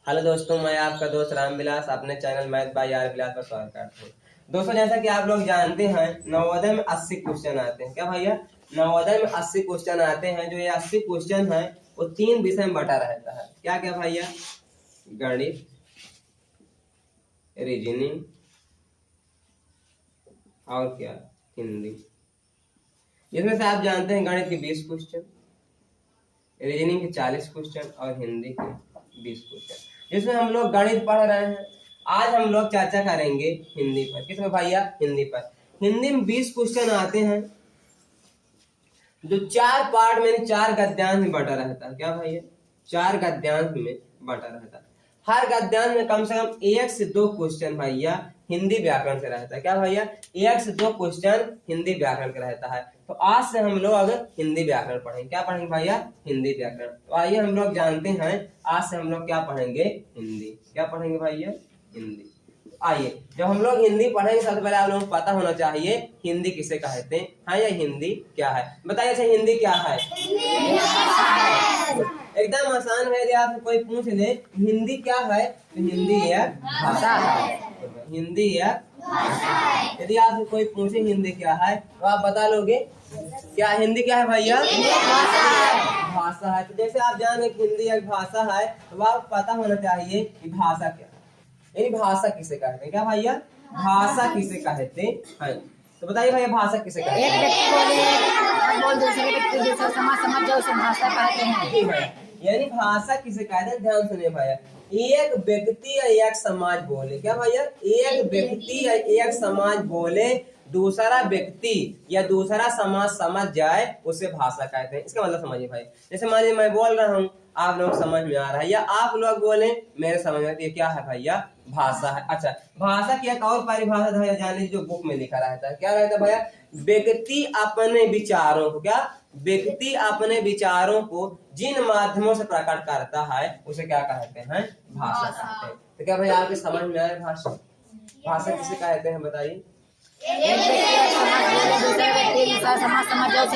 Hello दोस्तों, मैं आपका दोस्त रामविलास अपने चैनल मैथ बाय आर विलास पर स्वागत करता हूँ। दोस्तों, जैसा कि आप लोग जानते हैं, नवोदय में 80 क्वेश्चन आते हैं। क्या भैया? नवोदय में 80 क्वेश्चन आते हैं। जो ये 80 क्वेश्चन है वो 3 विषय में बटा रहता है। क्या क्या भैया? गणित, रीजनिंग और क्या, हिंदी। इसमें से आप जानते हैं गणित के 20 क्वेश्चन, रीजनिंग के 40 क्वेश्चन और हिंदी के 20 क्वेश्चन। जिसमें हम लोग गणित पढ़ रहे हैं। आज हम लोग चर्चा करेंगे हिंदी पर। किसमें भैया? हिंदी पर। हिंदी में 20 क्वेश्चन आते हैं जो 4 पार्ट में 4 गद्यांश में बटा रहता है। क्या भैया? 4 गद्यांश में बटा रहता है। हर गद्यांश में कम से कम 1 से 2 क्वेश्चन भैया हिंदी व्याकरण से रहता है। क्या भैया? 1 से 2 क्वेश्चन हिंदी व्याकरण का रहता है। तो आज से हम लोग हिंदी व्याकरण पढ़ेंगे। क्या पढ़ेंगे भैया? हिंदी व्याकरण। तो आइए हम लोग जानते हैं आज से हम लोग क्या पढ़ेंगे? हिंदी। क्या पढ़ेंगे भैया? हिंदी। आइए, जब हम लोग हिंदी पढ़ेंगे सबसे पहले आप लोगों को पता होना चाहिए हिंदी किसे कहते हैं। हाँ, या हिंदी क्या है? बताइए अच्छा, हिंदी क्या है? एकदम आसान है। यदि आपसे कोई पूछ ले हिंदी क्या है तो हिंदी एक भाषा है। हिंदी एक भाषा है। यदि आपसे कोई पूछे हिंदी क्या है तो आप बता लोगे क्या? हिंदी क्या है भैया? भाषा है। तो जैसे आप जान रहे हिंदी एक भाषा है तो आपको पता होना चाहिए कि भाषा क्या है। यानी भाषा किसे कहते हैं? क्या भैया? भाषा किसे कहते हैं? तो बताइए भैया, भाषा किसे कहते हैं? यानी भाषा किसे कहते हैं? ध्यान सुनिए भैया। एक व्यक्ति या एक समाज बोले। क्या भैया? एक व्यक्ति या एक समाज बोले, दूसरा व्यक्ति या दूसरा समाज समझ जाए, उसे भाषा कहते हैं। इसका मतलब समझिए भाई। जैसे मान लीजिए मैं बोल रहा हूँ, आप लोग समझ में आ रहा है, या आप लोग बोले मेरे समझ में, ये क्या है भैया? भाषा है। अच्छा, भाषा की एक और परिभाषा भैया जान लीजिए, जो बुक में लिखा रहता है। क्या रहता है भैया? व्यक्ति अपने विचारों को, क्या? व्यक्ति अपने विचारों को जिन माध्यमों से प्रकट करता है उसे क्या कहते हैं? भाषा कहते हैं। तो क्या भैया आपके समझ में आया भाषा? भाषा किसे कहते हैं बताइए?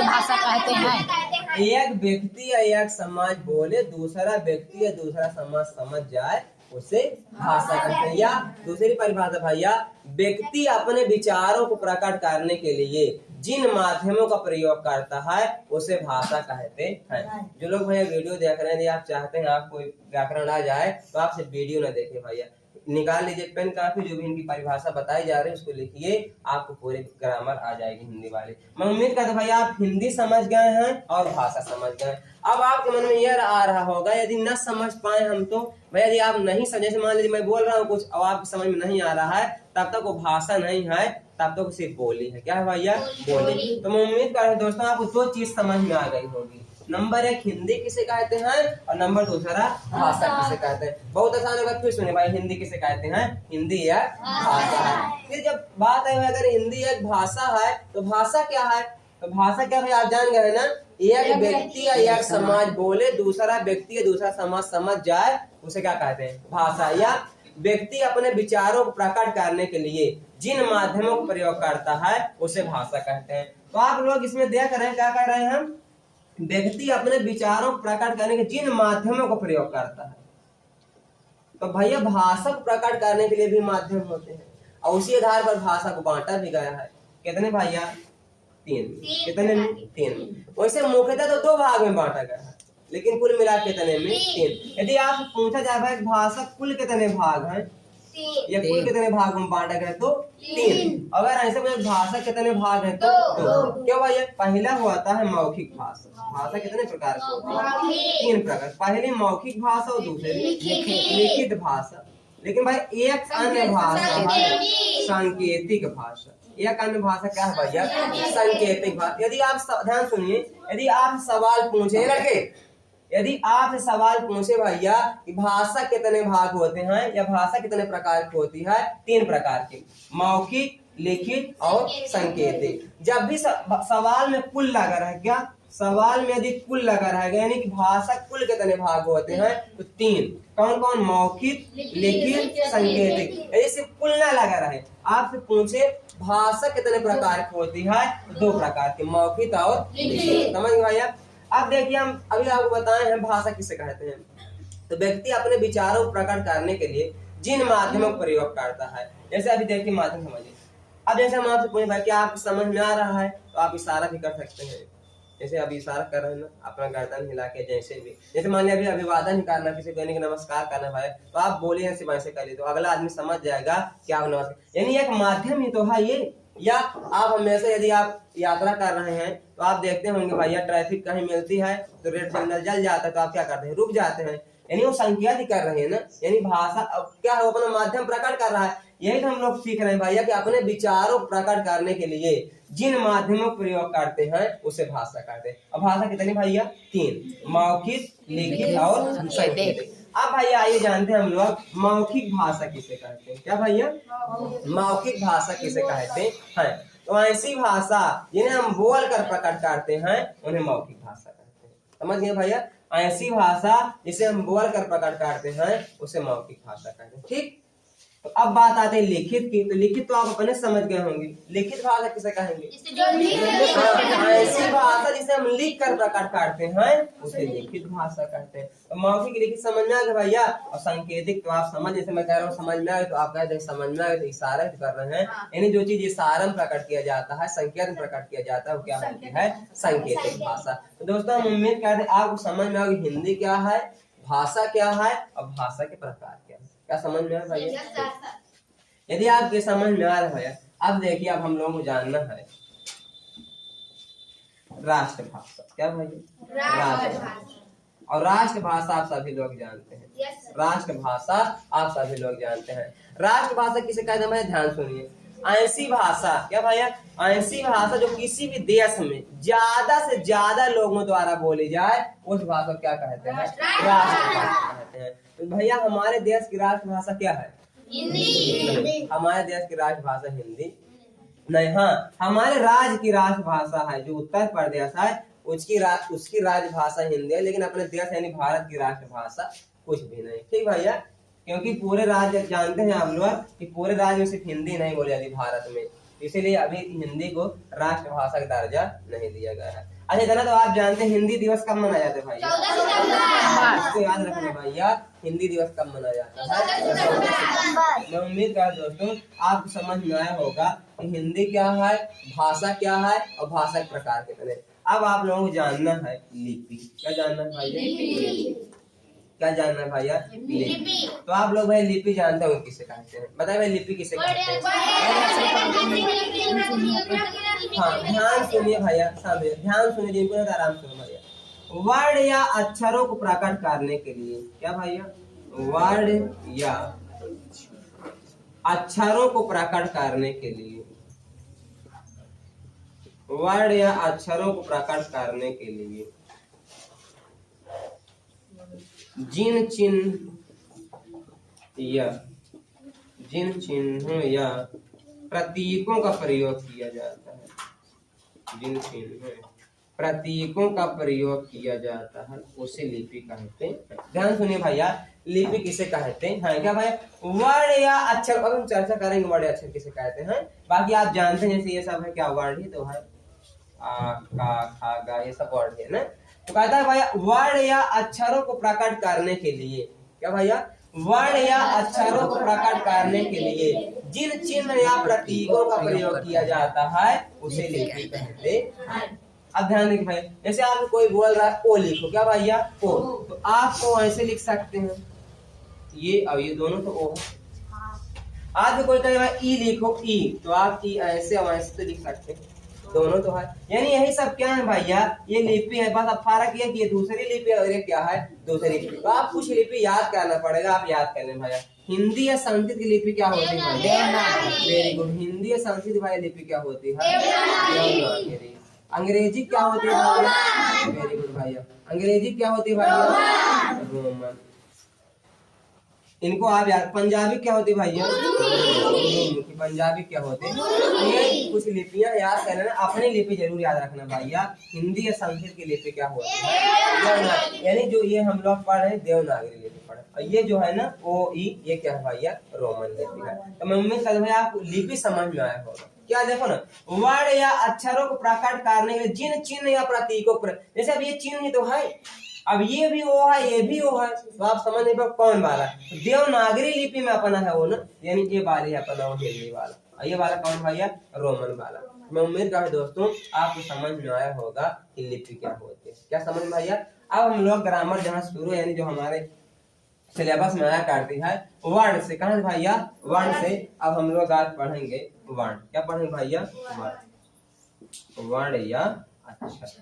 भाषा कहते हैं। एक व्यक्ति या एक समाज बोले, दूसरा व्यक्ति या दूसरा समाज समझ जाए, उसे भाषा कहते हैं। या दूसरी परिभाषा भैया, व्यक्ति अपने विचारों को प्रकट करने के लिए जिन माध्यमों का प्रयोग करता है उसे भाषा कहते हैं। जो लोग भैया वीडियो देख रहे हैं, यदि आप चाहते हैं आपको व्याकरण आ जाए तो आप सिर्फ वीडियो ना देखें भैया, निकाल लीजिए पेन काफी, जो भी इनकी परिभाषा बताई जा रही है उसको लिखिए, आपको पूरे ग्रामर आ जाएगी हिंदी वाली। मैं उम्मीद करता हूं भैया आप हिंदी समझ गए हैं और भाषा समझ गए। अब आपके मन में यह आ रहा होगा, यदि न समझ पाए हम तो भैया, यदि आप नहीं समझे, मान लीजिए मैं बोल रहा हूँ कुछ और आपको समझ में नहीं आ रहा है, तब तक वो भाषा नहीं है, तब तक सिर्फ बोली है। क्या है भैया? बोली। तो मैं उम्मीद कर रहा हूँ दोस्तों आपको 2 चीज समझ में आ गई होगी। नंबर 1 हिंदी किसे कहते हैं और नंबर 2 भाषा किसे कहते हैं। बहुत आसान होगा। फिर सुनिए भाई, हिंदी किसे कहते हैं? हिंदी एक भाषा है। फिर जब बात है अगर हिंदी एक भाषा है तो भाषा क्या है? तो भाषा क्या है आप जान गए ना? एक व्यक्ति या एक समाज बोले, दूसरा व्यक्ति या दूसरा समाज समझ जाए, उसे क्या कहते हैं? भाषा। या व्यक्ति अपने विचारों को प्रकट करने के लिए जिन माध्यमों का प्रयोग करता है उसे भाषा कहते हैं। तो आप लोग इसमें देख रहे हैं, क्या कर रहे हैं हम? व्यक्ति अपने विचारों को प्रकट करने के जिन माध्यमों का प्रयोग करता है। तो भैया भाषा को प्रकट करने के लिए भी माध्यम होते हैं और उसी आधार पर भाषा को बांटा भी गया है। कितने भैया? 3। कितने में? 3। वैसे मुख्यतः तो 2 भाग में बांटा गया है, लेकिन कुल मिला कितने में? 3। यदि आप पूछा जाए भाई भाषा कुल कितने भाग हैं या कुल कितने भाग में बांटा गया तो 3। अगर ऐसे में भाषा कितने भाग है तो 2। क्यों भैया? पहला होता है मौखिक भाषा। भाषा कितने प्रकार की होती है? 3 प्रकार। पहली मौखिक भाषा और दूसरी लिखित भाषा। लेकिन भाई एक अन्य भाषा है सांकेतिक भाषा। एक अन्य भाषा क्या है भैया? सांकेतिक भाषा। यदि आप ध्यान सुनिए, यदि आप सवाल पूछे लड़के, यदि आप सवाल पूछे भैया कि भाषा कितने भाग होते हैं या भाषा कितने प्रकार की होती है? 3 प्रकार की, मौखिक, लिखित और सांकेतिक। जब भी सवाल में कुल लगा रहे, क्या सवाल में यदि कुल लगा रहेगा, यानी कि भाषा कुल कितने भाग होते हैं तो 3। कौन कौन? मौखिक, लिखित, सांकेतिक। यदि सिर्फ कुल ना लगा रहे, आपसे पूछे भाषा कितने प्रकार की होती है, 2 प्रकार की, मौखिक और लिखित। समझ गए भैया? अब देखिए हम अभी आपको बताए हैं भाषा किसे कहते हैं। तो व्यक्ति अपने विचारों को प्रकट करने के लिए जिन माध्यमों का प्रयोग करता है, जैसे अभी देखिए माध्यम समझिए। अब जैसे हम आपसे पूछे भाई क्या आपको समझ में आ रहा है, तो आप इशारा भी कर सकते हैं। जैसे अभी इशारा कर रहे हैं ना, अपना गर्दन हिला के, जैसे भी, जैसे मान लिया अभी अभिवादन ही करना, किसी को यानी कि नमस्कार करना भाई, तो आप बोलिए ऐसे वैसे करिए, तो अगला आदमी समझ जाएगा कि आप नमस्कार, यानी एक माध्यम ही तो है ये। या आप हमेशा यदि आप यात्रा कर रहे हैं तो आप देखते होंगे भैया ट्रैफिक कहीं मिलती है तो रेड सिग्नल जल जाता है, तो आप क्या करते हैं, रुक जाते हैं, यानी वो संकेत ही कर रहे हैं ना, यानी भाषा अब क्या है, अपना माध्यम प्रकट कर रहा है। यही तो हम लोग सीख रहे हैं भैया कि अपने विचारों प्रकट करने के लिए जिन माध्यमों का प्रयोग करते हैं उसे भाषा कहते हैं। अब भाषा कितनी भैया, 3, मौखिक, लिखित और सांकेतिक। अब भैया आइए जानते हैं हम लोग मौखिक भाषा किसे कहते हैं। क्या भैया, मौखिक भाषा किसे कहते हैं? तो ऐसी भाषा जिन्हें हम बोल कर प्रकट करते हैं उन्हें मौखिक भाषा कहते हैं। समझ गए भैया, ऐसी भाषा जिसे हम बोल कर प्रकट करते हैं उसे मौखिक भाषा कहते हैं। ठीक, तो अब बात आती है लिखित की। तो लिखित तो आप अपने समझ गए होंगे, लिखित भाषा किसे कहेंगे? ऐसी भाषा जिसे हम लिख कर प्रकट करते हैं उसे लिखित भाषा कहते हैं। तो मौखिक लिखित समझ में आ गया भैया, और सांकेतिक तो आप समझ, जैसे मैं कह रहा हूँ समझ में आ गया, तो आप कहते हैं समझ में आ गया, तो इशारा कर रहे हैं, यानी जो चीज इशारा में प्रकट किया जाता है, संकेत में प्रकट किया जाता है, वो क्या होती है, सांकेतिक भाषा। तो दोस्तों हम उम्मीद करते हैं आपको समझ में आ गई हिंदी क्या है, भाषा क्या है और भाषा के प्रकार क्या है। क्या समझ में आ रहा है? यदि आपके समझ में आ रहा है, अब देखिए अब हम लोगों को जानना है राष्ट्रभाषा। क्या भैया, राष्ट्रभाषा। और राष्ट्रभाषा आप सभी लोग जानते हैं, राष्ट्रभाषा आप सभी लोग जानते हैं। राष्ट्रभाषा किसे कहते हैं, ध्यान सुनिए। ऐसी भाषा, क्या भैया, ऐसी भाषा जो किसी भी देश में ज्यादा से ज्यादा लोगों द्वारा बोली जाए उस भाषा को क्या कहते हैं, राष्ट्रभाषा कहते हैं। तो भैया हमारे देश की राष्ट्रभाषा क्या है, हिंदी। हमारे देश की राष्ट्रभाषा हिंदी नहीं, हाँ हमारे राज्य की राष्ट्रभाषा है जो उत्तर प्रदेश है, उसकी राजभाषा हिंदी है, लेकिन अपने देश यानी भारत की राष्ट्रभाषा कुछ भी नहीं। ठीक भैया, क्योंकि पूरे राज्य जानते हैं आप लोग कि पूरे राज्य में सिर्फ हिंदी नहीं बोली जाती भारत में, इसीलिए अभी हिंदी को राष्ट्रभाषा का दर्जा नहीं दिया गया है। अच्छा इतना तो आप जानते हैं हिंदी दिवस कब मनाया जाता है भैया, इसको याद रखना भैया, हिंदी दिवस कब मनाया जाता है। मैं उम्मीद कर दोस्तों आपको समझ में आया होगा कि हिंदी क्या है, भाषा क्या है और भाषा के प्रकार कितने। अब आप लोगों को जानना है लिपि। क्या जानना है भैया, क्या जानना है भैया, लिपि। तो आप लोग भाई लिपि जानते हो किसे कहते हैं, बताइए भाई लिपि किसे कहते हैं? हाँ ध्यान सुनिए भैया, ध्यान सुनिए, जिनको आराम सुनो भैया। वर्ड या अक्षरों को प्रकट करने के लिए, क्या भैया, वर्ड या अक्षरों को प्रकट करने के लिए, वर्ड या अक्षरों को प्रकट करने के लिए जिन चिन्हों या प्रतीकों का प्रयोग किया जाता है, जिन चिन्हों प्रतीकों का प्रयोग किया जाता है उसे लिपि कहते हैं। ध्यान सुनिए भैया, लिपि किसे कहते हैं? हाँ क्या भाई, वर्ड या अक्षर। अब हम चर्चा करेंगे वर्ड या अक्षर किसे कहते हैं, बाकी आप जानते हैं जैसे ये सब है, क्या वर्ड ही तो है, आ का खा गा, ये सब वर्ड है ना। तो कहता है भैया वर्ड या अक्षरों को प्रकट करने के लिए, क्या भैया, वर्ड या अक्षरों को प्रकट करने के लिए जिन चिन्ह या प्रतीकों का प्रयोग किया जाता है उसे लिपि कहते हैं। अब ध्यान देखिए भाई, जैसे आपको कोई बोल रहा है ओ लिखो, क्या भैया, ओ, तो आप तो ऐसे लिख सकते हैं, ये और ये दोनों तो ओ है। आप कोई कहेगा ई लिखो, ई, तो आप ई ऐसे और ऐसे तो लिख सकते हैं, दोनों तो है। यानी यही सब क्या है भैया, ये लिपि है, बस अब फर्क ये कि ये दूसरी लिपि और ये क्या है, दूसरी लिपि। तो आप कुछ लिपि याद करना पड़ेगा, आप याद कर लें भैया। हिंदी या संस्कृत की लिपि क्या होती है? Very good. हिंदी या संस्कृत भाई लिपि क्या होती है? देवनागरी। अंग्रेजी क्या होती है? वेरी गुड भैया। अंग्रेजी क्या होती है भैया? रोमन। इनको आप याद। पंजाबी क्या होती है भैया? पंजाबी क्या होती है? ये कुछ लिपियां याद करना, अपनी लिपि जरूर याद रखना भैया। हिंदी या संस्कृत की लिपि क्या होती है? देवनागरी। यानी जो ये हम लोग पढ़ रहे हैं देवनागरी लिपि पढ़े, और ये जो है ना ओ ई, ये क्या है भैया? रोमन लिपि है। तो मैं उम्मीद करता हूं आपको लिपि समझ में आया होगा। क्या देखो ना, वर्ड या अक्षरों को प्रकट करने के लिए जिन चिन्ह या प्रतीकों पर, जैसे अब ये चिन्ह ही तो है, अब ये भी ओ है, ये भी ओ है, तो आप समझ नहीं पाओ कौन वाला देवनागरी लिपि में अपना है वो ना, यानी ये वाली है अपना वो हिंदी वाला, और ये वाला कौन भैया रोमन वाला। मैं उम्मीद करता हूं दोस्तों आपको समझ में आया होगा कि लिपि क्या होती है। क्या समझ में भैया? अब हम लोग ग्रामर जहाँ शुरू यानी जो हमारे सिलेबस में आया करती है वर्ण से, कहा भैया वर्ण से। अब हम लोग आज पढ़ेंगे वर्ण। क्या पढ़ेंगे भैया? वर्ण या अक्षर।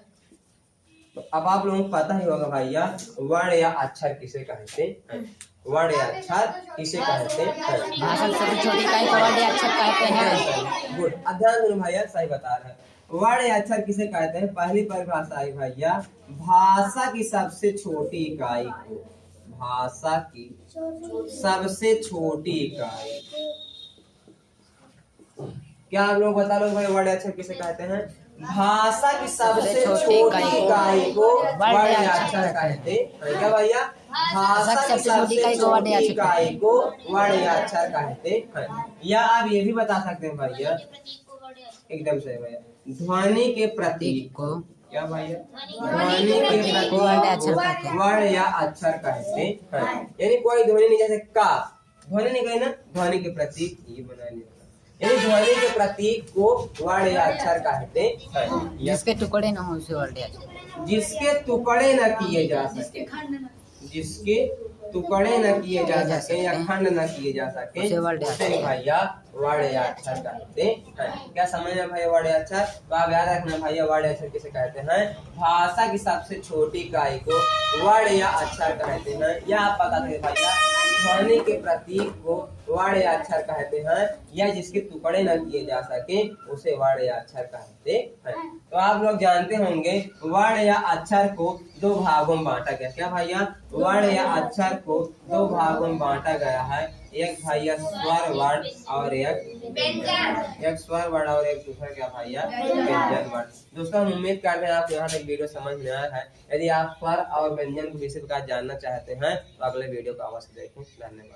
तो अब आप लोगों को पता ही होगा भैया वर्ण या अक्षर किसे कहते हैं, वर्ण या अक्षर किसे कहते हैं। भाषा की सबसे छोटी इकाई को वर्ण या अक्षर कहते हैं। गुड, ध्यान देना भैया, सही बता रहे हैं। वर्ण या अक्षर किसे कहते हैं? पहली परिभाषा आई भैया भाषा की सबसे छोटी इकाई को, भाषा की सबसे छोटी इकाई। क्या आप लोग बता लो भाई वर्ण या अक्षर किसे कहते हैं? भाषा की सबसे छोटी इकाई को वर्ण या अक्षर कहते हैं। क्या भैया? भाषा की सबसे छोटी इकाई को वर्ण या अक्षर कहते हैं। या आप ये भी बता सकते हैं भैया, एकदम सही भैया, ध्वनि के प्रतीक को, क्या भैया? ध्वनि के प्रतीक को वर्ण या अक्षर कहते हैं। यानी कोई ध्वनि नहीं, जैसे का ध्वनि नहीं कही ना, ध्वनि के प्रतीक ये बना लिया, यानी ध्वनि के प्रतीक को वर्ण या अक्षर कहते हैं। जिसके टुकड़े न हो उसे वर्ण या अक्षर, जिसके टुकड़े न किए जा सके, जिसके टुकड़े न किए जा सके या खंड न किए जा सके उसे भैया वर्ण या अक्षर कहते हैं। क्या समझ में भैया वर्ण या अक्षर? तो आप याद रखना भैया वर्ण या अक्षर किसे कहते हैं? भाषा की सबसे छोटी इकाई को वर्ण या अक्षर कहते हैं। या आप बता सकते भैया ध्वनि के प्रतीक को वर्ण या अक्षर कहते हैं, या जिसके टुकड़े न किए जा सके उसे वर्ण या अक्षर कहते हैं। तो आप लोग जानते होंगे वर्ण या अक्षर को दो भागों में बांटा गया। क्या भैया? वर्ण या अक्षर को दो भागों में बांटा गया है, एक भैया स्वर वर्ण और एक स्वर वर्ण और एक दूसरा क्या भैया व्यंजन वर्ण। दोस्तों हम उम्मीद करते हैं आप यहाँ तक वीडियो समझ में आया है। यदि आप स्वर और व्यंजन को विशेष प्रकार जानना चाहते हैं तो अगले वीडियो को अवश्य देखें। धन्यवाद।